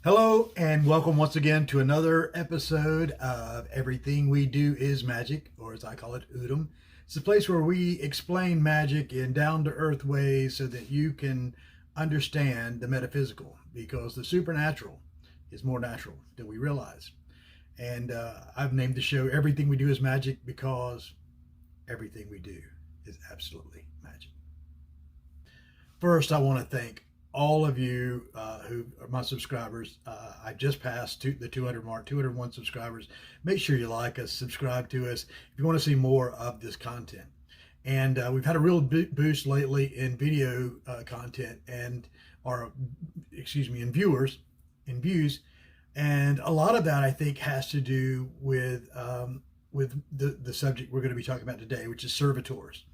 Hello and welcome once again to another episode of Everything We Do is Magic, or as I call it, Udum. It's a place where we explain magic in down-to-earth ways so that you can understand the metaphysical, because the supernatural is more natural than we realize. And I've named the show Everything We Do is Magic because everything we do is absolutely magic. First, I want to thank all of you who are my subscribers. I just passed the 200 mark, 201 subscribers. Make sure you like us, subscribe to us if you want to see more of this content. And we've had a real boost lately in video content and, in views. And a lot of that, I think, has to do with the subject we're going to be talking about today, which is servitors.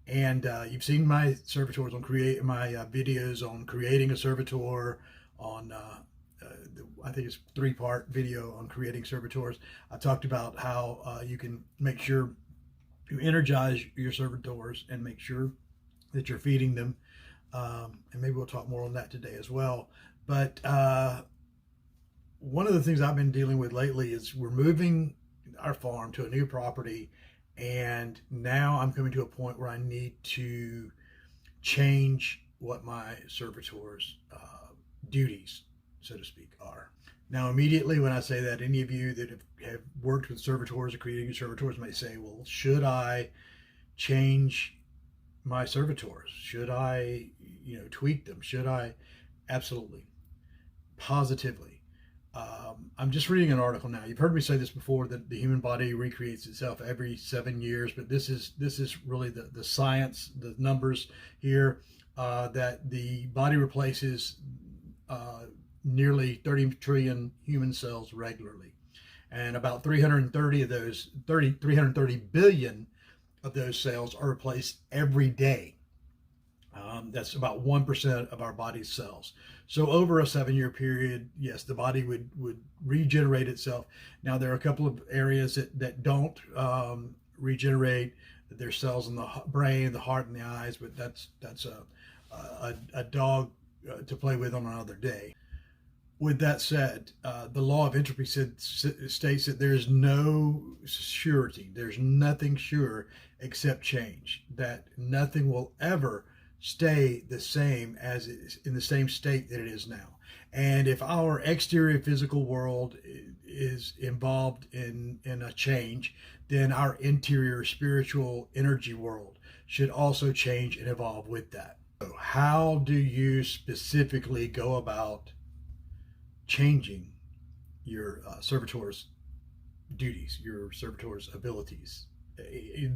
And you've seen my servitors on videos on creating a servitor, on I think it's 3-part video on creating servitors. I talked about how you can make sure you energize your servitors and make sure that you're feeding them. And maybe we'll talk more on that today as well. But one of the things I've been dealing with lately is we're moving our farm to a new property, and now I'm coming to a point where I need to change what my servitors' duties, so to speak, are. Now, immediately when I say that, any of you that have worked with servitors or creating servitors may say, well, should I change my servitors? Should I, tweak them? Should I? Absolutely. Positively. I'm just reading an article now. You've heard me say this before, that the human body recreates itself every 7 years, but this is really the science, the numbers here, that the body replaces nearly 30 trillion human cells regularly, and about 330 billion of those cells are replaced every day. That's about 1% of our body's cells. So over a 7-year period, yes, the body would regenerate itself. Now, there are a couple of areas that don't regenerate. There's cells in the brain, the heart, and the eyes, but that's a dog to play with on another day. With that said, the law of entropy states that there's no surety. There's nothing sure except change, that nothing will ever stay the same as it is, in the same state that it is now. And if our exterior physical world is involved in a change, then our interior spiritual energy world should also change and evolve with that. So how do you specifically go about changing your servitor's duties, your servitor's abilities,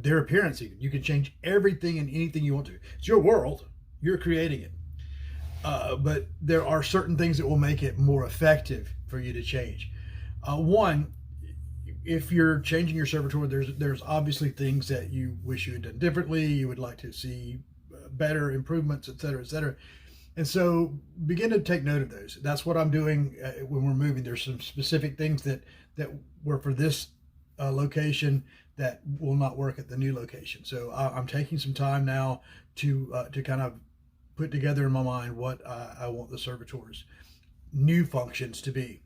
their appearance? Even you can change everything and anything you want to. It's your world, you're creating it, but there are certain things that will make it more effective for you to change. One, if you're changing your servitor, there's obviously things that you wish you had done differently, you would like to see better improvements, etc., etc. And so begin to take note of those. That's what I'm doing when we're moving. There's some specific things that were for this location that will not work at the new location. So I'm taking some time now to kind of put together in my mind what I want the servitors' new functions to be,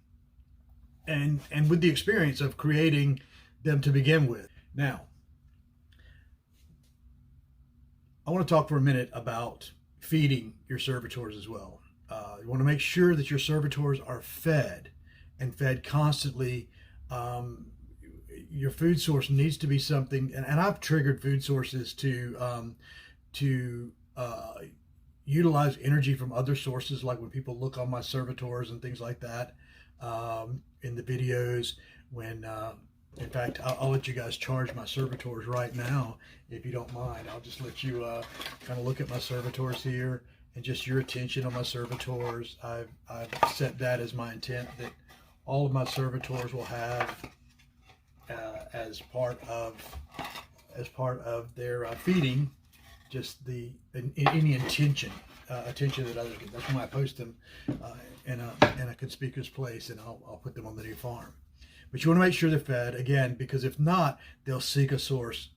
and with the experience of creating them to begin with. Now, I want to talk for a minute about feeding your servitors as well. You want to make sure that your servitors are fed, and fed constantly. Your food source needs to be something, and I've triggered food sources to utilize energy from other sources, like when people look on my servitors and things like that, in the videos. When in fact, I'll let you guys charge my servitors right now, if you don't mind. I'll just let you kind of look at my servitors here, and just your attention on my servitors. I've set that as my intent, that all of my servitors will have as part of their feeding, just any attention that others get. That's why I post them in a conspicuous place, and I'll put them on the new farm. But you want to make sure they're fed, again, because if not, they'll seek a source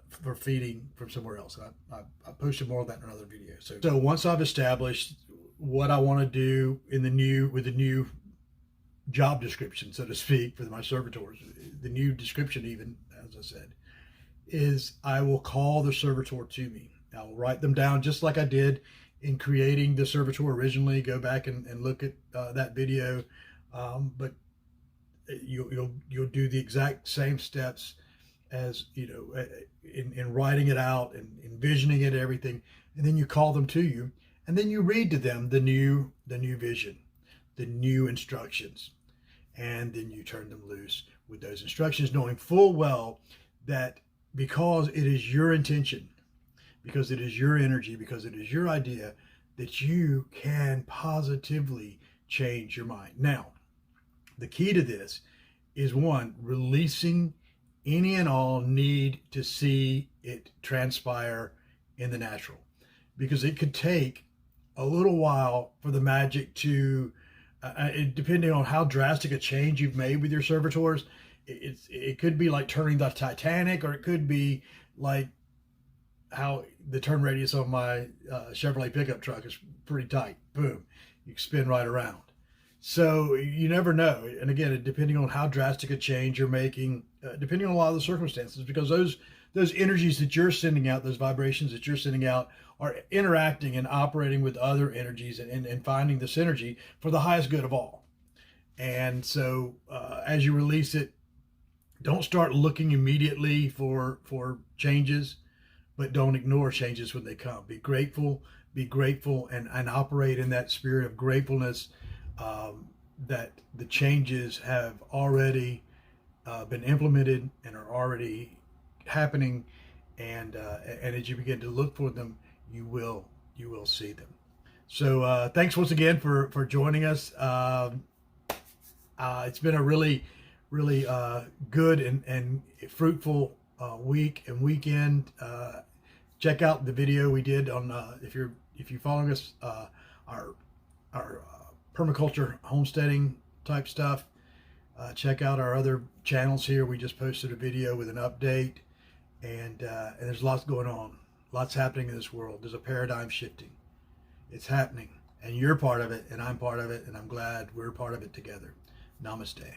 for feeding from somewhere else. I posted more of that in another video. So once I've established what I want to do with the new job description, so to speak, for my servitors. The new description, even as I said, is I will call the servitor to me. I will write them down just like I did in creating the servitor originally. Go back and look at that video, but you'll do the exact same steps as in writing it out and envisioning it, everything, and then you call them to you, and then you read to them the new vision, the new instructions, and then you turn them loose with those instructions, knowing full well that because it is your intention, because it is your energy, because it is your idea, that you can positively change your mind. Now, the key to this is, one, releasing any and all need to see it transpire in the natural, because it could take a little while for the magic to, depending on how drastic a change you've made with your servitors, it could be like turning the Titanic, or it could be like how the turn radius on my Chevrolet pickup truck is pretty tight. Boom, you spin right around. So you never know. And again, depending on how drastic a change you're making, depending on a lot of the circumstances, because those energies that you're sending out, those vibrations that you're sending out, are interacting and operating with other energies and finding the synergy for the highest good of all. And so as you release it, don't start looking immediately for changes, but don't ignore changes when they come. Be grateful, and operate in that spirit of gratefulness, that the changes have already been implemented and are already happening, and as you begin to look for them, you will see them. So thanks once again for joining us. It's been a really good and fruitful week and weekend. Check out the video we did on if you're following us, our permaculture homesteading type stuff. Check out our other channels here. We just posted a video with an update, and there's lots going on, lots happening in this world. There's a paradigm shifting. It's happening, and you're part of it, and I'm part of it, and I'm glad we're part of it together. Namaste.